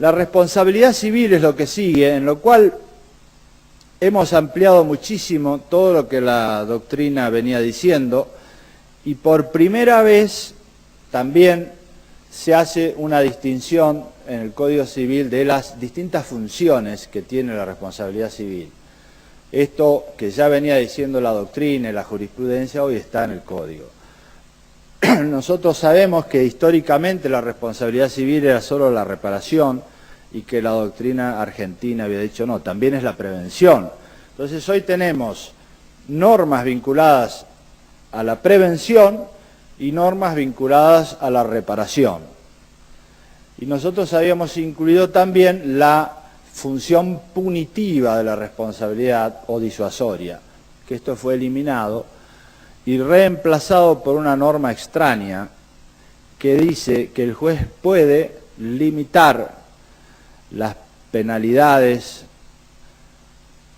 La responsabilidad civil es lo que sigue, en lo cual hemos ampliado muchísimo todo lo que la doctrina venía diciendo y por primera vez también se hace una distinción en el Código Civil de las distintas funciones que tiene la responsabilidad civil. Esto que ya venía diciendo la doctrina y la jurisprudencia hoy está en el Código. Nosotros sabemos que históricamente la responsabilidad civil era solo la reparación y que la doctrina argentina había dicho no, también es la prevención. Entonces hoy tenemos normas vinculadas a la prevención y normas vinculadas a la reparación. Y nosotros habíamos incluido también la función punitiva de la responsabilidad o disuasoria, que esto fue eliminado y reemplazado por una norma extraña que dice que el juez puede limitar las penalidades,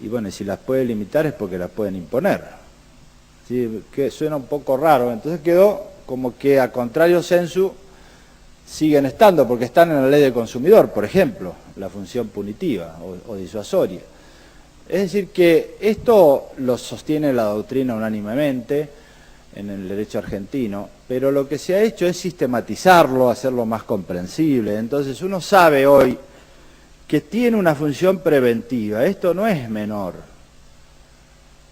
y bueno, si las puede limitar es porque las pueden imponer. ¿Sí? Que suena un poco raro, entonces quedó como que a contrario sensu siguen estando, porque están en la ley del consumidor, por ejemplo, la función punitiva o disuasoria. Es decir, que esto lo sostiene la doctrina unánimemente en el derecho argentino, pero lo que se ha hecho es sistematizarlo, hacerlo más comprensible. Entonces uno sabe hoy que tiene una función preventiva. Esto no es menor.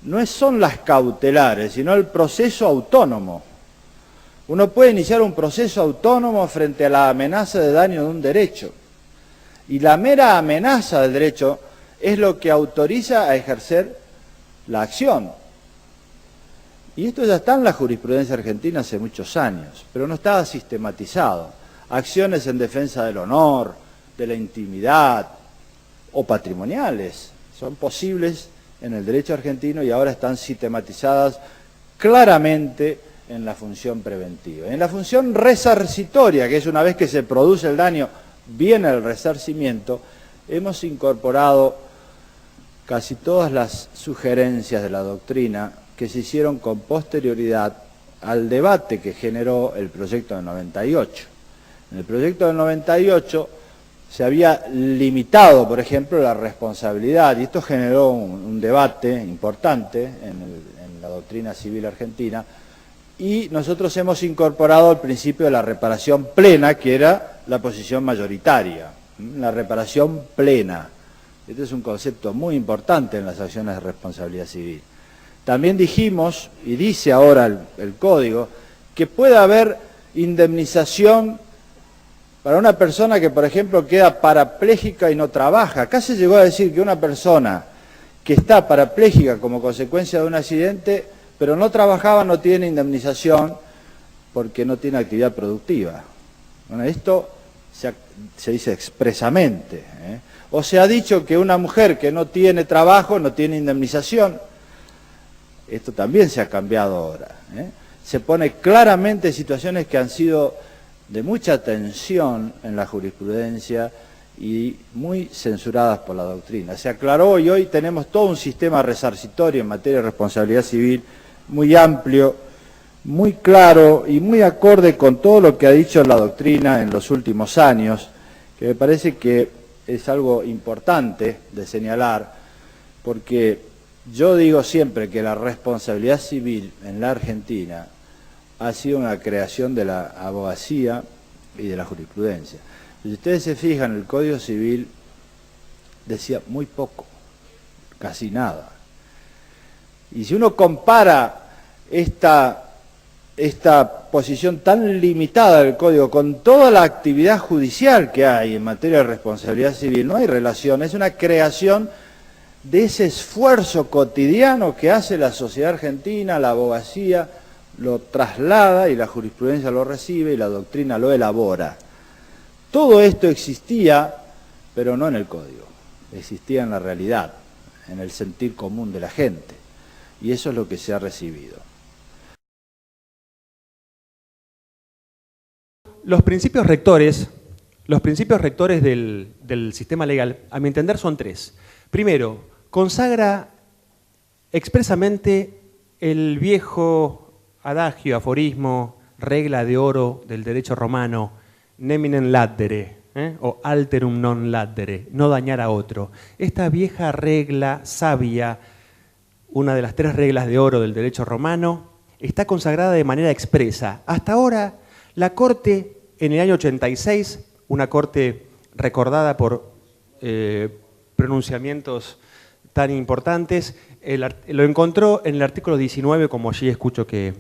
No son las cautelares, sino el proceso autónomo. Uno puede iniciar un proceso autónomo frente a la amenaza de daño de un derecho. Y la mera amenaza del derecho es lo que autoriza a ejercer la acción. Y esto ya está en la jurisprudencia argentina hace muchos años, pero no estaba sistematizado. Acciones en defensa del honor, de la intimidad o patrimoniales son posibles en el derecho argentino y ahora están sistematizadas claramente en la función preventiva. En la función resarcitoria, que es una vez que se produce el daño, viene el resarcimiento, hemos incorporado casi todas las sugerencias de la doctrina que se hicieron con posterioridad al debate que generó el proyecto del 98. En el proyecto del 98 se había limitado, por ejemplo, la responsabilidad, y esto generó un debate importante en la doctrina civil argentina, y nosotros hemos incorporado el principio de la reparación plena, que era la posición mayoritaria, la reparación plena. Este es un concepto muy importante en las acciones de responsabilidad civil. También dijimos, y dice ahora el Código, que puede haber indemnización para una persona que, por ejemplo, queda parapléjica y no trabaja. Acá se llegó a decir que una persona que está parapléjica como consecuencia de un accidente, pero no trabajaba, no tiene indemnización porque no tiene actividad productiva. Bueno, esto se dice expresamente, ¿eh? O se ha dicho que una mujer que no tiene trabajo no tiene indemnización. Esto también se ha cambiado ahora, ¿eh? Se pone claramente situaciones que han sido de mucha tensión en la jurisprudencia y muy censuradas por la doctrina. Se aclaró y hoy tenemos todo un sistema resarcitorio en materia de responsabilidad civil muy amplio, muy claro y muy acorde con todo lo que ha dicho la doctrina en los últimos años, que me parece que es algo importante de señalar, porque yo digo siempre que la responsabilidad civil en la Argentina ha sido una creación de la abogacía y de la jurisprudencia. Si ustedes se fijan, el Código Civil decía muy poco, casi nada. Y si uno compara esta posición tan limitada del Código con toda la actividad judicial que hay en materia de responsabilidad civil, no hay relación, es una creación de ese esfuerzo cotidiano que hace la sociedad argentina, la abogacía, lo traslada y la jurisprudencia lo recibe y la doctrina lo elabora. Todo esto existía, pero no en el Código, existía en la realidad, en el sentir común de la gente, y eso es lo que se ha recibido. Los principios rectores del sistema legal, a mi entender, son tres. Primero, consagra expresamente el viejo adagio, aforismo, regla de oro del derecho romano, neminem latere, o alterum non laddere, no dañar a otro. Esta vieja regla sabia, una de las 3 reglas de oro del derecho romano, está consagrada de manera expresa. Hasta ahora, la Corte, en el año 86, una Corte recordada por pronunciamientos tan importantes, lo encontró en el artículo 19, como allí escucho que...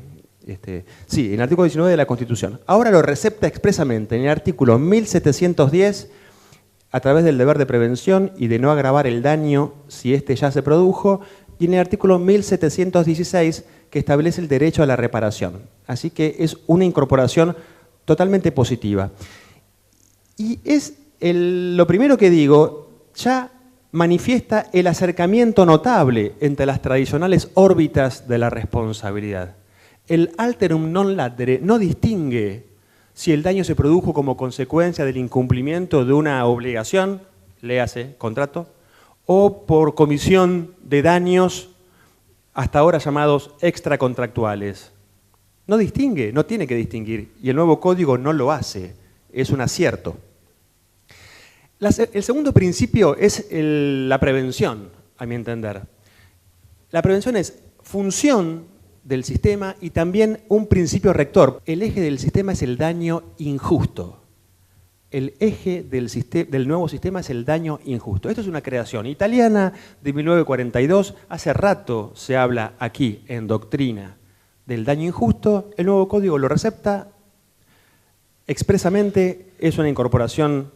sí, en el artículo 19 de la Constitución. Ahora lo recepta expresamente en el artículo 1710, a través del deber de prevención y de no agravar el daño si éste ya se produjo, y en el artículo 1716, que establece el derecho a la reparación. Así que es una incorporación totalmente positiva. Y es lo primero que digo, ya manifiesta el acercamiento notable entre las tradicionales órbitas de la responsabilidad. El alterum non laddere no distingue si el daño se produjo como consecuencia del incumplimiento de una obligación, léase contrato, o por comisión de daños hasta ahora llamados extracontractuales. No distingue, no tiene que distinguir, y el nuevo código no lo hace, es un acierto. El segundo principio es la prevención, a mi entender. La prevención es función del sistema y también un principio rector. El eje del sistema es el daño injusto. El eje del nuevo sistema es el daño injusto. Esto es una creación italiana de 1942. Hace rato se habla aquí en doctrina del daño injusto. El nuevo código lo recepta expresamente, es una incorporación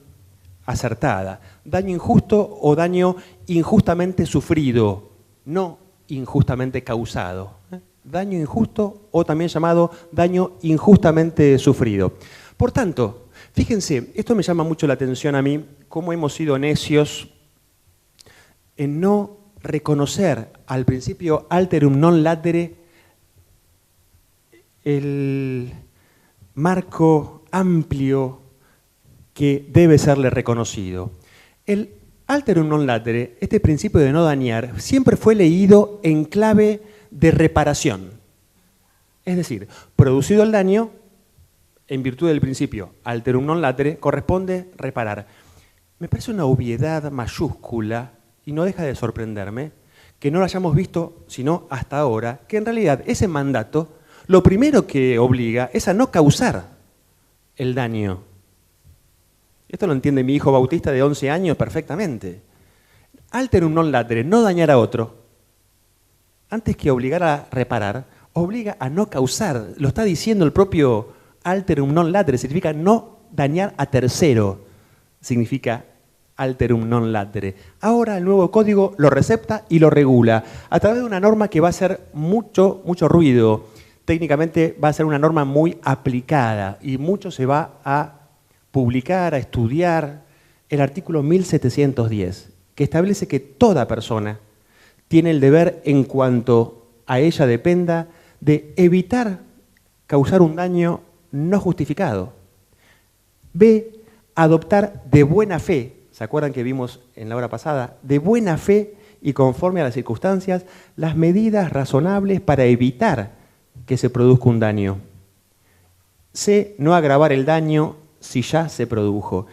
acertada. Daño injusto o daño injustamente sufrido, no injustamente causado. Daño injusto o también llamado daño injustamente sufrido. Por tanto, fíjense, esto me llama mucho la atención a mí, cómo hemos sido necios en no reconocer al principio alterum non laddere el marco amplio que debe serle reconocido. El alterum non laddere, este principio de no dañar, siempre fue leído en clave de reparación. Es decir, producido el daño, en virtud del principio alterum non laddere, corresponde reparar. Me parece una obviedad mayúscula, y no deja de sorprenderme, que no lo hayamos visto sino hasta ahora, que en realidad ese mandato, lo primero que obliga es a no causar el daño. Esto lo entiende mi hijo Bautista de 11 años perfectamente. Alterum non laddere, no dañar a otro, antes que obligar a reparar, obliga a no causar. Lo está diciendo el propio alterum non laddere, significa no dañar a tercero, significa alterum non laddere. Ahora el nuevo código lo recepta y lo regula a través de una norma que va a hacer mucho ruido. Técnicamente va a ser una norma muy aplicada y mucho se va a publicar, a estudiar, el artículo 1710, que establece que toda persona tiene el deber, en cuanto a ella dependa, de evitar causar un daño no justificado. B, adoptar de buena fe, ¿se acuerdan que vimos en la hora pasada? De buena fe y conforme a las circunstancias, las medidas razonables para evitar que se produzca un daño. C, no agravar el daño si ya se produjo.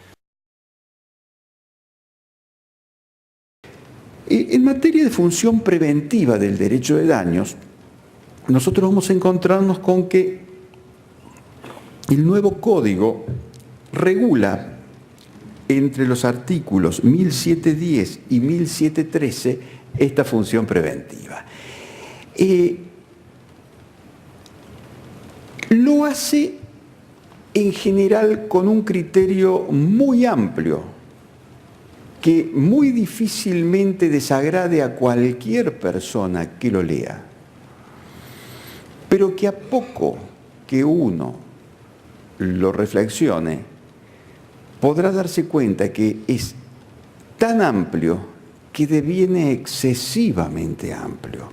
En materia de función preventiva del derecho de daños, nosotros vamos a encontrarnos con que el nuevo código regula entre los artículos 1710 y 1713 esta función preventiva. Lo hace en general con un criterio muy amplio, que muy difícilmente desagrade a cualquier persona que lo lea, pero que a poco que uno lo reflexione, podrá darse cuenta que es tan amplio que deviene excesivamente amplio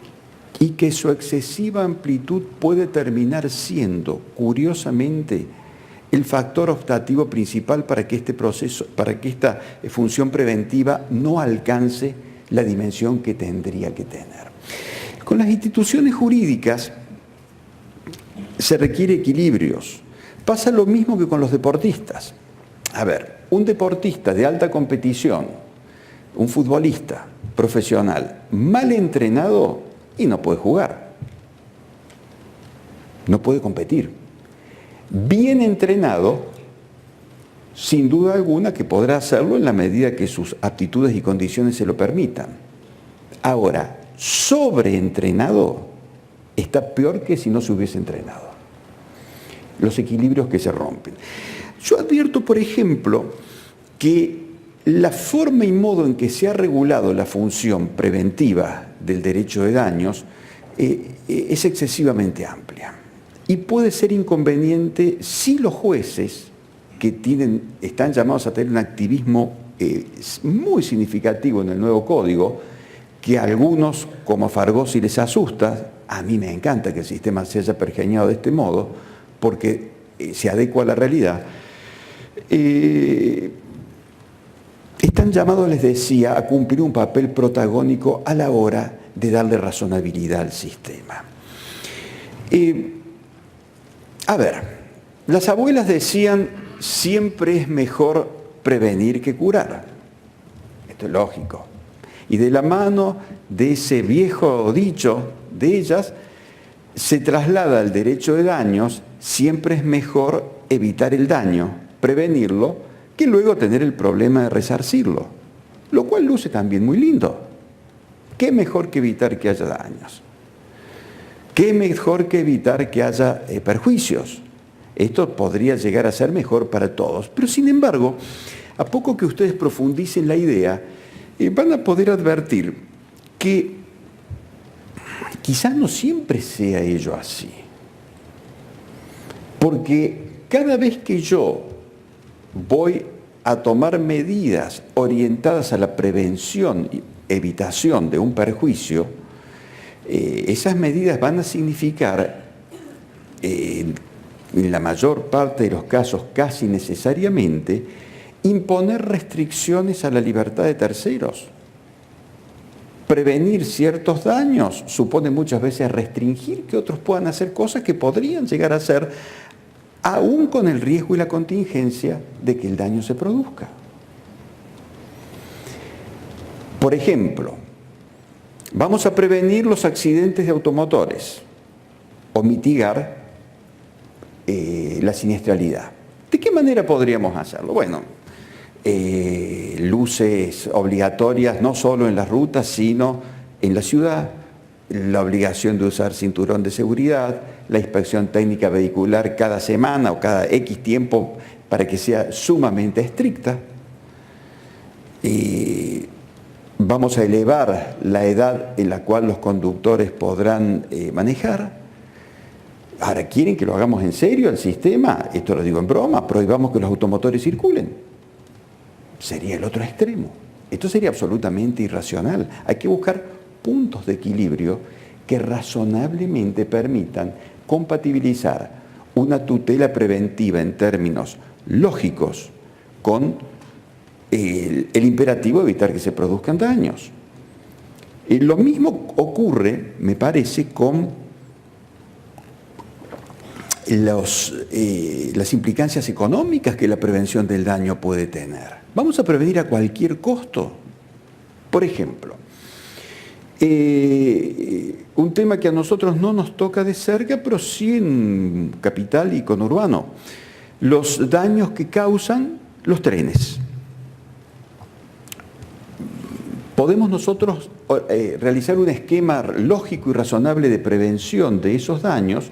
y que su excesiva amplitud puede terminar siendo, curiosamente, el factor optativo principal para que este proceso, para que esta función preventiva no alcance la dimensión que tendría que tener. Con las instituciones jurídicas se requiere equilibrios. Pasa lo mismo que con los deportistas. A ver, un deportista de alta competición, un futbolista profesional, mal entrenado, y no puede jugar. No puede competir. Bien entrenado, sin duda alguna que podrá hacerlo en la medida que sus aptitudes y condiciones se lo permitan. Ahora, sobreentrenado está peor que si no se hubiese entrenado. Los equilibrios que se rompen. Yo advierto, por ejemplo, que la forma y modo en que se ha regulado la función preventiva del derecho de daños es excesivamente amplia. Y puede ser inconveniente si los jueces, que están llamados a tener un activismo muy significativo en el nuevo código, que a algunos, como a Fargosi, les asusta. A mí me encanta que el sistema se haya pergeñado de este modo, porque se adecua a la realidad. Están llamados, les decía, a cumplir un papel protagónico a la hora de darle razonabilidad al sistema. A ver, las abuelas decían, siempre es mejor prevenir que curar. Esto es lógico. Y de la mano de ese viejo dicho de ellas, se traslada al derecho de daños, siempre es mejor evitar el daño, prevenirlo, que luego tener el problema de resarcirlo. Lo cual luce también muy lindo. ¿Qué mejor que evitar que haya daños? ¿Qué mejor que evitar que haya perjuicios? Esto podría llegar a ser mejor para todos. Pero sin embargo, a poco que ustedes profundicen la idea, van a poder advertir que quizás no siempre sea ello así. Porque cada vez que yo voy a tomar medidas orientadas a la prevención y evitación de un perjuicio, esas medidas van a significar, en la mayor parte de los casos casi necesariamente, imponer restricciones a la libertad de terceros. Prevenir ciertos daños supone muchas veces restringir que otros puedan hacer cosas que podrían llegar a hacer, aún con el riesgo y la contingencia de que el daño se produzca. Por ejemplo, vamos a prevenir los accidentes de automotores o mitigar la siniestralidad. ¿De qué manera podríamos hacerlo? Bueno, luces obligatorias no solo en las rutas, sino en la ciudad, la obligación de usar cinturón de seguridad, la inspección técnica vehicular cada semana o cada X tiempo para que sea sumamente estricta. Vamos a elevar la edad en la cual los conductores podrán manejar. Ahora, ¿quieren que lo hagamos en serio el sistema? Esto lo digo en broma, prohibamos que los automotores circulen. Sería el otro extremo. Esto sería absolutamente irracional. Hay que buscar puntos de equilibrio que razonablemente permitan compatibilizar una tutela preventiva en términos lógicos con el imperativo de evitar que se produzcan daños. Lo mismo ocurre, me parece, con las implicancias económicas que la prevención del daño puede tener. Vamos a prevenir a cualquier costo. Por ejemplo, un tema que a nosotros no nos toca de cerca, pero sí en capital y conurbano, los daños que causan los trenes. Podemos nosotros realizar un esquema lógico y razonable de prevención de esos daños,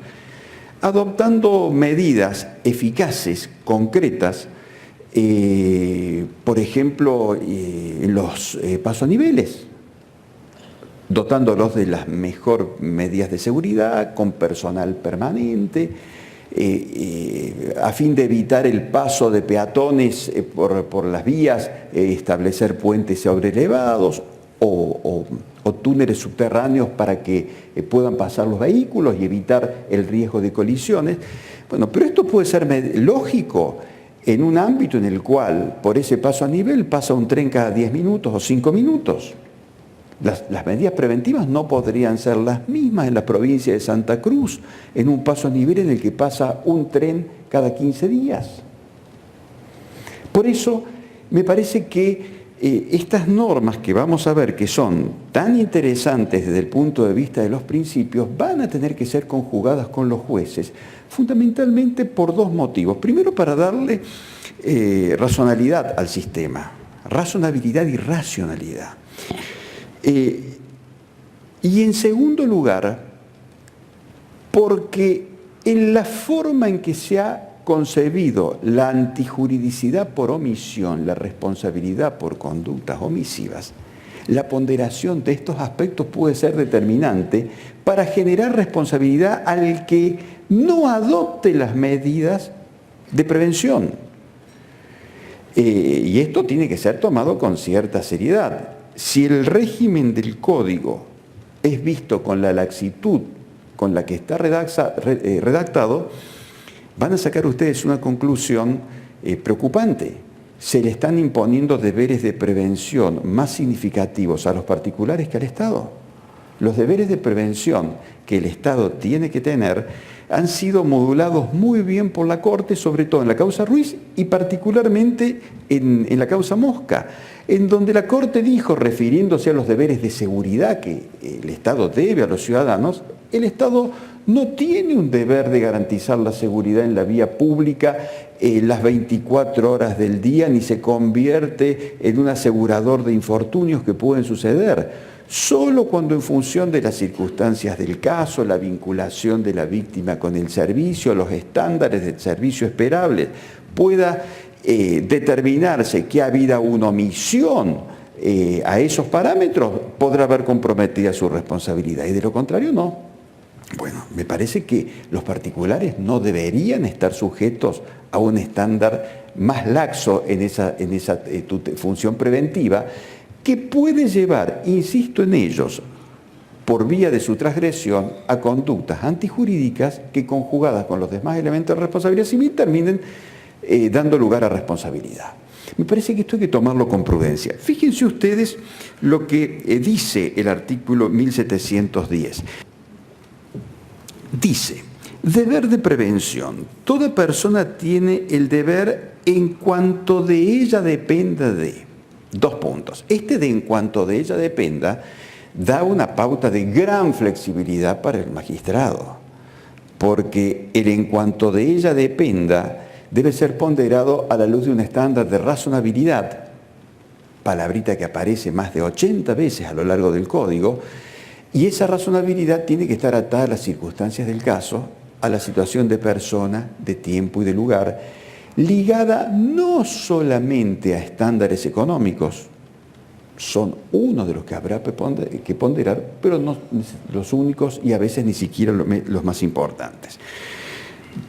adoptando medidas eficaces, concretas, por ejemplo, en los pasoaniveles, dotándolos de las mejores medidas de seguridad, con personal permanente, a fin de evitar el paso de peatones por las vías, establecer puentes sobrelevados o túneles subterráneos para que puedan pasar los vehículos y evitar el riesgo de colisiones. Bueno, pero esto puede ser lógico en un ámbito en el cual por ese paso a nivel pasa un tren cada 10 minutos o 5 minutos. Las medidas preventivas no podrían ser las mismas en la provincia de Santa Cruz, en un paso a nivel en el que pasa un tren cada 15 días. Por eso me parece que estas normas que vamos a ver, que son tan interesantes desde el punto de vista de los principios, van a tener que ser conjugadas con los jueces, fundamentalmente por dos motivos. Primero, para darle razonabilidad al sistema, razonabilidad y racionalidad. Y en segundo lugar, porque en la forma en que se ha concebido la antijuridicidad por omisión, la responsabilidad por conductas omisivas, la ponderación de estos aspectos puede ser determinante para generar responsabilidad al que no adopte las medidas de prevención. Y esto tiene que ser tomado con cierta seriedad. Si el régimen del código es visto con la laxitud con la que está redactado, van a sacar ustedes una conclusión preocupante. Se le están imponiendo deberes de prevención más significativos a los particulares que al Estado. Los deberes de prevención que el Estado tiene que tener han sido modulados muy bien por la Corte, sobre todo en la causa Ruiz y particularmente en la causa Mosca, en donde la Corte dijo, refiriéndose a los deberes de seguridad que el Estado debe a los ciudadanos, el Estado no tiene un deber de garantizar la seguridad en la vía pública las 24 horas del día, ni se convierte en un asegurador de infortunios que pueden suceder. Solo cuando en función de las circunstancias del caso, la vinculación de la víctima con el servicio, los estándares del servicio esperables, pueda determinarse que ha habido una omisión a esos parámetros, podrá haber comprometida su responsabilidad, y de lo contrario no. Bueno, me parece que los particulares no deberían estar sujetos a un estándar más laxo en esa función preventiva, que puede llevar, insisto en ellos, por vía de su transgresión, a conductas antijurídicas que, conjugadas con los demás elementos de responsabilidad civil, terminen dando lugar a responsabilidad. Me parece que esto hay que tomarlo con prudencia. Fíjense ustedes lo que dice el artículo 1710. Dice, deber de prevención. Toda persona tiene el deber en cuanto de ella dependa de... Dos puntos. Este de en cuanto de ella dependa da una pauta de gran flexibilidad para el magistrado, porque el en cuanto de ella dependa debe ser ponderado a la luz de un estándar de razonabilidad, palabrita que aparece más de 80 veces a lo largo del código, y esa razonabilidad tiene que estar atada a las circunstancias del caso, a la situación de persona, de tiempo y de lugar, ligada no solamente a estándares económicos, son uno de los que habrá que ponderar, pero no los únicos y a veces ni siquiera los más importantes.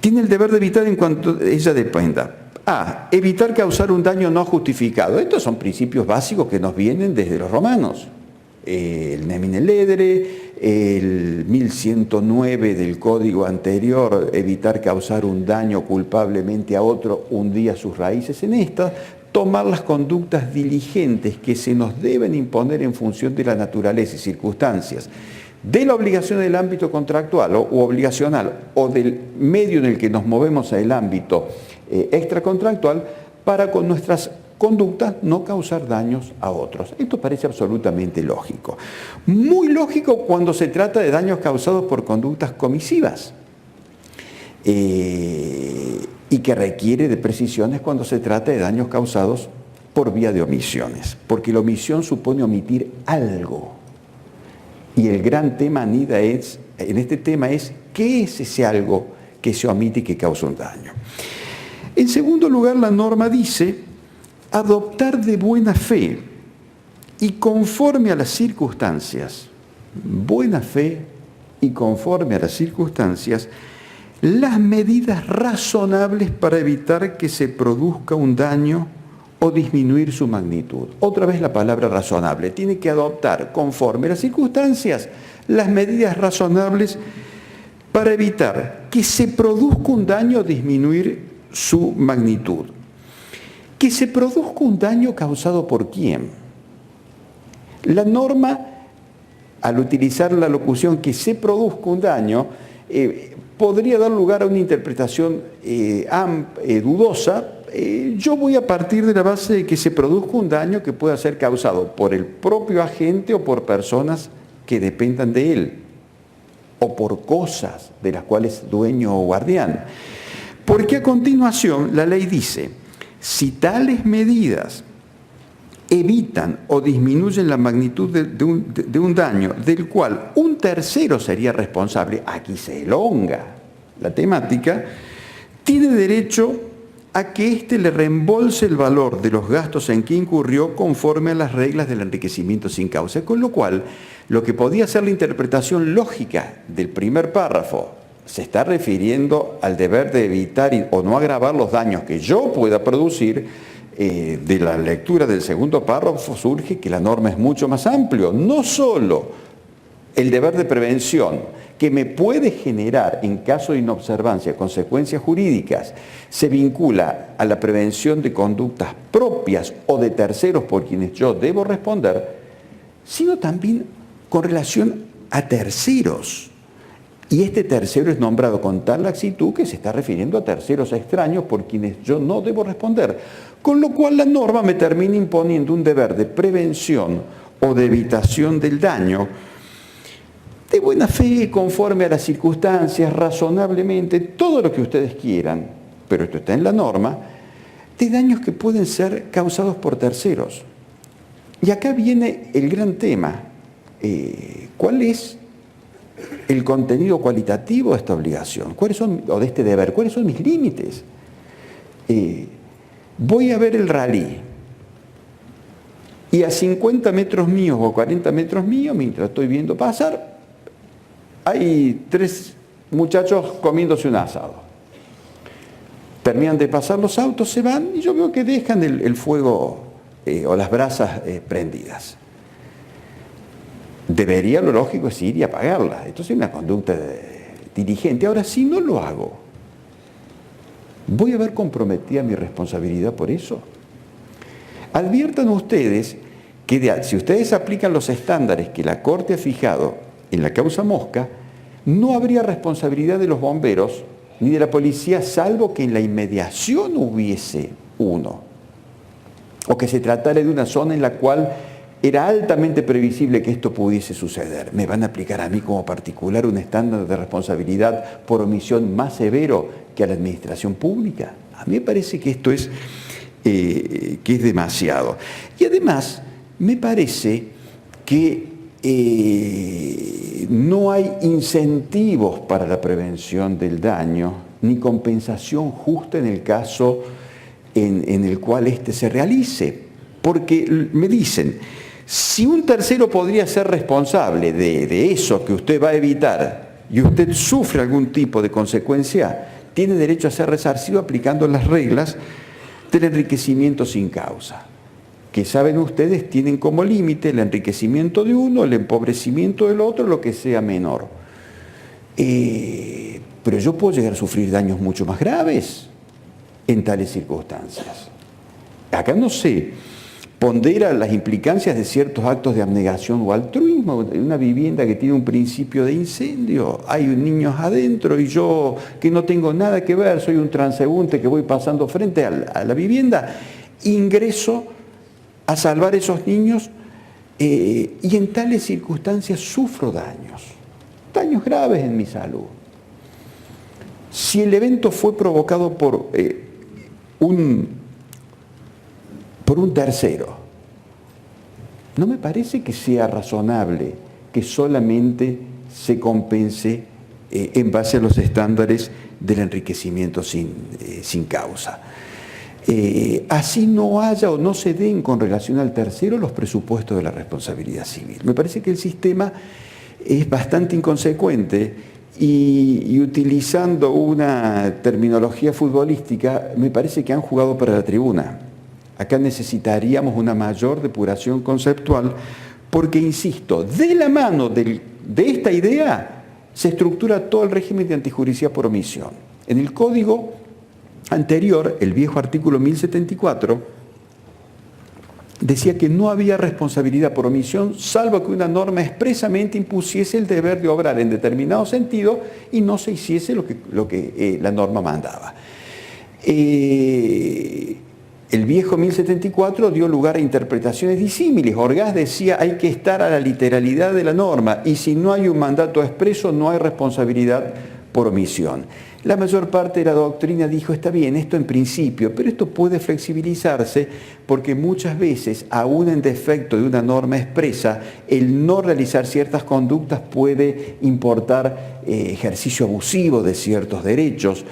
Tiene el deber de evitar en cuanto ella dependa. A. Evitar causar un daño no justificado. Estos son principios básicos que nos vienen desde los romanos. El nemine ledere, el 1109 del código anterior, evitar causar un daño culpablemente a otro, hundía sus raíces en esta, tomar las conductas diligentes que se nos deben imponer en función de la naturaleza y circunstancias, de la obligación del ámbito contractual o obligacional o del medio en el que nos movemos en el ámbito extracontractual, para con nuestras conductas no causar daños a otros. Esto parece absolutamente lógico. Muy lógico cuando se trata de daños causados por conductas comisivas y que requiere de precisiones cuando se trata de daños causados por vía de omisiones, porque la omisión supone omitir algo. Y el gran tema en este tema es ¿qué es ese algo que se omite y que causa un daño? En segundo lugar, la norma dice adoptar de buena fe y conforme a las circunstancias, buena fe y conforme a las circunstancias, las medidas razonables para evitar que se produzca un daño o disminuir su magnitud. Otra vez la palabra razonable. Tiene que adoptar conforme a las circunstancias las medidas razonables para evitar que se produzca un daño o disminuir su magnitud. Que se produzca un daño causado por quién. La norma, al utilizar la locución que se produzca un daño, podría dar lugar a una interpretación dudosa, yo voy a partir de la base de que se produzca un daño que pueda ser causado por el propio agente o por personas que dependan de él, o por cosas de las cuales es dueño o guardián. Porque a continuación la ley dice, si tales medidas evitan o disminuyen la magnitud de un daño del cual un tercero sería responsable, aquí se elonga la temática, tiene derecho a que éste le reembolse el valor de los gastos en que incurrió conforme a las reglas del enriquecimiento sin causa. Con lo cual, lo que podía ser la interpretación lógica del primer párrafo se está refiriendo al deber de evitar o no agravar los daños que yo pueda producir. De la lectura del segundo párrafo surge que la norma es mucho más amplio. No solo el deber de prevención que me puede generar en caso de inobservancia consecuencias jurídicas se vincula a la prevención de conductas propias o de terceros por quienes yo debo responder, sino también con relación a terceros. Y este tercero es nombrado con tal laxitud que se está refiriendo a terceros extraños por quienes yo no debo responder. Con lo cual la norma me termina imponiendo un deber de prevención o de evitación del daño de buena fe, conforme a las circunstancias, razonablemente, todo lo que ustedes quieran, pero esto está en la norma, de daños que pueden ser causados por terceros. Y acá viene el gran tema. ¿Cuál es el contenido cualitativo de esta obligación? O de este deber? ¿Cuáles son mis límites? Voy a ver el rally y a 50 metros míos o 40 metros míos, mientras estoy viendo pasar, hay 3 muchachos comiéndose un asado. Terminan de pasar los autos, se van y yo veo que dejan el fuego o las brasas prendidas. Debería, lo lógico es ir y apagarla. Esto es una conducta diligente. Ahora, si no lo hago, ¿voy a ver comprometida mi responsabilidad por eso? Adviertan ustedes que si ustedes aplican los estándares que la Corte ha fijado en la causa Mosca, no habría responsabilidad de los bomberos ni de la policía, salvo que en la inmediación hubiese uno, o que se tratara de una zona en la cual era altamente previsible que esto pudiese suceder. ¿Me van a aplicar a mí como particular un estándar de responsabilidad por omisión más severo que a la administración pública? A mí me parece que esto es demasiado. Y además, me parece que no hay incentivos para la prevención del daño, ni compensación justa en el caso en el cual éste se realice. Porque me dicen, si un tercero podría ser responsable de eso que usted va a evitar y usted sufre algún tipo de consecuencia, tiene derecho a ser resarcido aplicando las reglas del enriquecimiento sin causa, que saben ustedes tienen como límite el enriquecimiento de uno, el empobrecimiento del otro, lo que sea menor. Pero yo puedo llegar a sufrir daños mucho más graves en tales circunstancias. Acá no se pondera las implicancias de ciertos actos de abnegación o altruismo. En una vivienda que tiene un principio de incendio, hay niños adentro y yo, que no tengo nada que ver, soy un transeúnte que voy pasando frente a la vivienda, ingreso a salvar a esos niños y en tales circunstancias sufro daños graves en mi salud. Si el evento fue provocado por un tercero, no me parece que sea razonable que solamente se compense en base a los estándares del enriquecimiento sin causa. Así no haya o no se den con relación al tercero los presupuestos de la responsabilidad civil. Me parece que el sistema es bastante inconsecuente y utilizando una terminología futbolística, me parece que han jugado para la tribuna. Acá necesitaríamos una mayor depuración conceptual porque, insisto, de la mano de esta idea se estructura todo el régimen de antijuricidad por omisión. En el código anterior, el viejo artículo 1074, decía que no había responsabilidad por omisión salvo que una norma expresamente impusiese el deber de obrar en determinado sentido y no se hiciese lo que la norma mandaba. El viejo 1074 dio lugar a interpretaciones disímiles. Orgaz decía hay que estar a la literalidad de la norma y si no hay un mandato expreso no hay responsabilidad por omisión. La mayor parte de la doctrina dijo está bien, esto en principio, pero esto puede flexibilizarse porque muchas veces, aún en defecto de una norma expresa, el no realizar ciertas conductas puede importar ejercicio abusivo de ciertos derechos,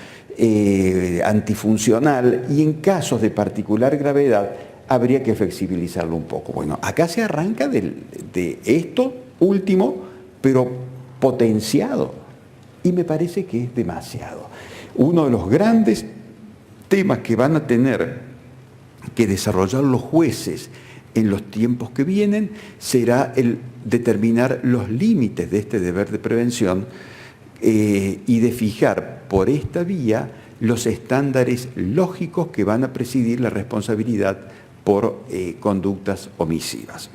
antifuncional, y en casos de particular gravedad habría que flexibilizarlo un poco. Bueno, acá se arranca de esto último, pero potenciado, y me parece que es demasiado. Uno de los grandes temas que van a tener que desarrollar los jueces en los tiempos que vienen será el determinar los límites de este deber de prevención y de fijar por esta vía los estándares lógicos que van a presidir la responsabilidad por conductas omisivas.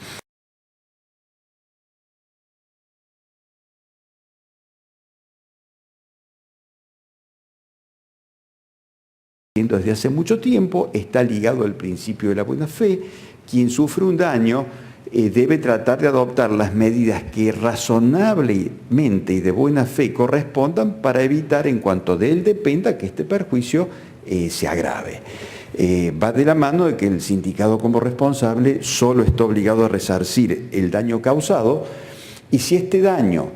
Desde hace mucho tiempo está ligado al principio de la buena fe. Quien sufre un daño debe tratar de adoptar las medidas que razonablemente y de buena fe correspondan para evitar, en cuanto de él dependa, que este perjuicio se agrave. Va de la mano de que el sindicado como responsable solo está obligado a resarcir el daño causado, y si este daño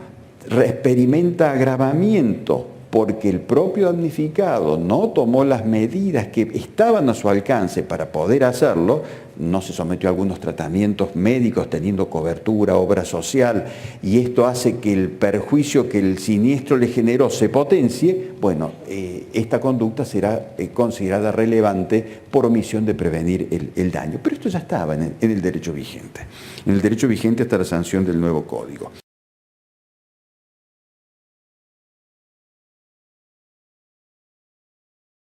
experimenta agravamiento porque el propio damnificado no tomó las medidas que estaban a su alcance para poder hacerlo, no se sometió a algunos tratamientos médicos teniendo cobertura, obra social, y esto hace que el perjuicio que el siniestro le generó se potencie, bueno, esta conducta será considerada relevante por omisión de prevenir el daño. Pero esto ya estaba en el derecho vigente. En el derecho vigente hasta la sanción del nuevo código.